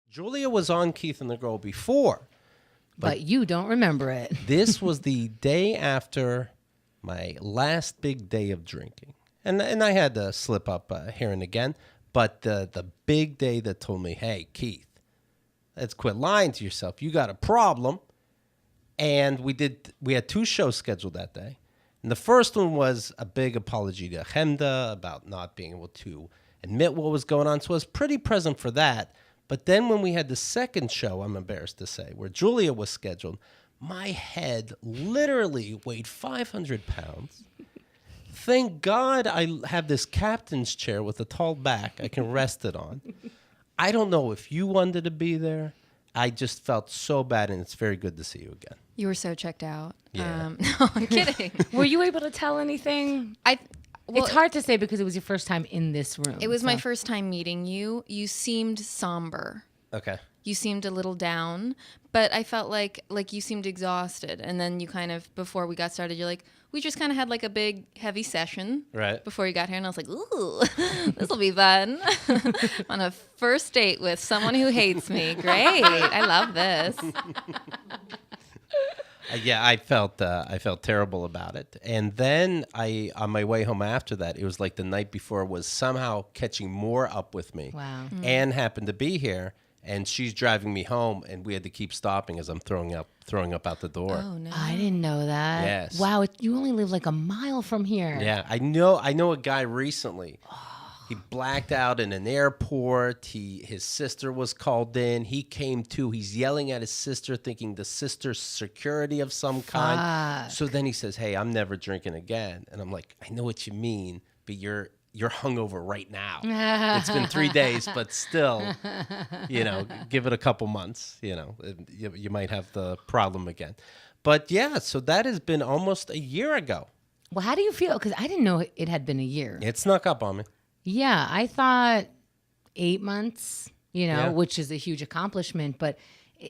Julia was on Keith and the Girl before. But you don't remember it. This was the day after my last big day of drinking. And I had to slip up here and again. But the big day that told me, hey, Keith, let's quit lying to yourself. You got a problem. And we had 2 shows scheduled that day. And the first one was a big apology to Chemda about not being able to admit what was going on. So I was pretty present for that. But then when we had the second show, I'm embarrassed to say, where Julia was scheduled, my head literally weighed 500 pounds. Thank God I have this captain's chair with a tall back I can rest it on. I don't know if you wanted to be there. I just felt so bad, and it's very good to see you again. You were so checked out. Yeah. No, I'm kidding. Were you able to tell anything? Well, it's hard to say because it was your first time in this room. It was my first time meeting you. You seemed somber. Okay. You seemed a little down, but I felt like you seemed exhausted. And then you kind of, before we got started, you're like, we just kind of had like a big, heavy session before you got here. And I was like, ooh, this will be fun. On a first date with someone who hates me. Great. I love this. Yeah, I felt terrible about it. And then on my way home after that, it was like the night before was somehow catching more up with me. Wow. Anne happened to be here, and she's driving me home, and we had to keep stopping as I'm throwing up out the door. Oh, no. I didn't know that. Yes. Wow, you only live like a mile from here. Yeah, I know a guy recently. He blacked out in an airport. His sister was called in. He came to. He's yelling at his sister, thinking the sister's security of some kind. So then he says, hey, I'm never drinking again. And I'm like, I know what you mean, but you're hungover right now. It's been 3 days, but still, give it a couple months, you might have the problem again. But yeah, so that has been almost a year ago. Well, how do you feel? Because I didn't know it had been a year. It snuck up on me. Yeah, I thought 8 months, which is a huge accomplishment, but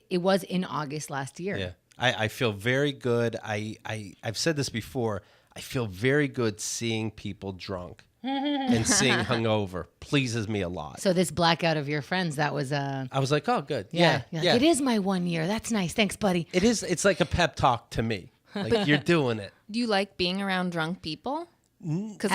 it was in August last year. Yeah, I feel very good. I've said this before. I feel very good seeing people drunk and seeing hungover pleases me a lot. So this blackout of your friends, that was I was like, oh, good. Yeah. Yeah. It is my 1 year. That's nice. Thanks, buddy. It is. It's like a pep talk to me. Like you're doing it. Do you like being around drunk people? Because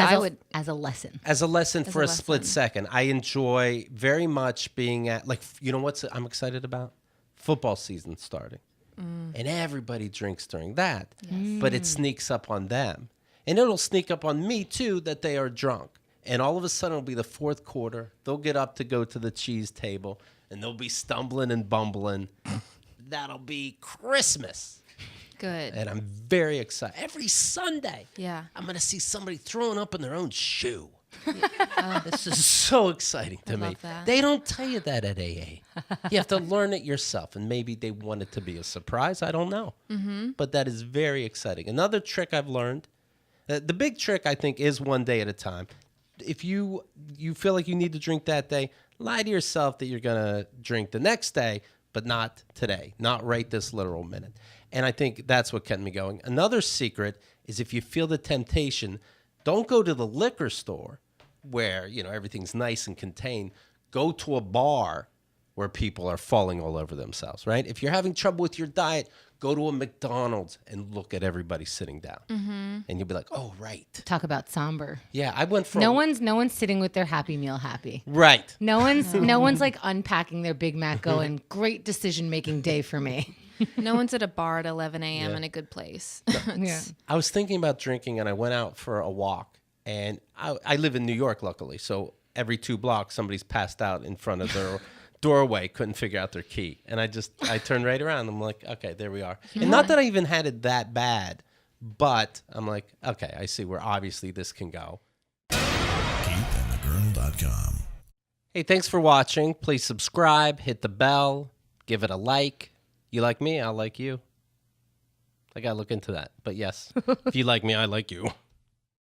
as a lesson. As a lesson for a split second. I enjoy very much being at, what I'm excited about? Football season starting. And everybody drinks during that. Yes. But it sneaks up on them. And it'll sneak up on me, too, that they are drunk. And all of a sudden, it'll be the fourth quarter. They'll get up to go to the cheese table, and they'll be stumbling and bumbling. That'll be Christmas. Good. And I'm very excited. Every Sunday, I'm going to see somebody throwing up in their own shoe. This is so exciting to me. That. They don't tell you that at AA. You have to learn it yourself, and maybe they want it to be a surprise. I don't know. Mm-hmm. But that is very exciting. Another trick I've learned, the big trick, I think, is one day at a time. If you feel like you need to drink that day, lie to yourself that you're going to drink the next day, but not today, not right this literal minute. And I think that's what kept me going. Another secret is if you feel the temptation, don't go to the liquor store where, everything's nice and contained. Go to a bar where people are falling all over themselves, right? If you're having trouble with your diet, go to a McDonald's and look at everybody sitting down. Mm-hmm. And you'll be like, oh, right. Talk about somber. Yeah, I went from... No one's sitting with their Happy Meal happy. Right. No one's like unpacking their Big Mac going, great decision-making day for me. No one's at a bar at 11 a.m. in a good place. I was thinking about drinking, and I went out for a walk. And I live in New York, luckily. So every 2 blocks, somebody's passed out in front of their doorway, couldn't figure out their key. And I turned right around. I'm like, okay, there we are. And not that I even had it that bad, but I'm like, okay, I see where obviously this can go. KeithAndTheGirl.com. Hey, thanks for watching. Please subscribe, hit the bell, give it a like. You like me, I'll like you. I got to look into that. But yes, if you like me, I like you.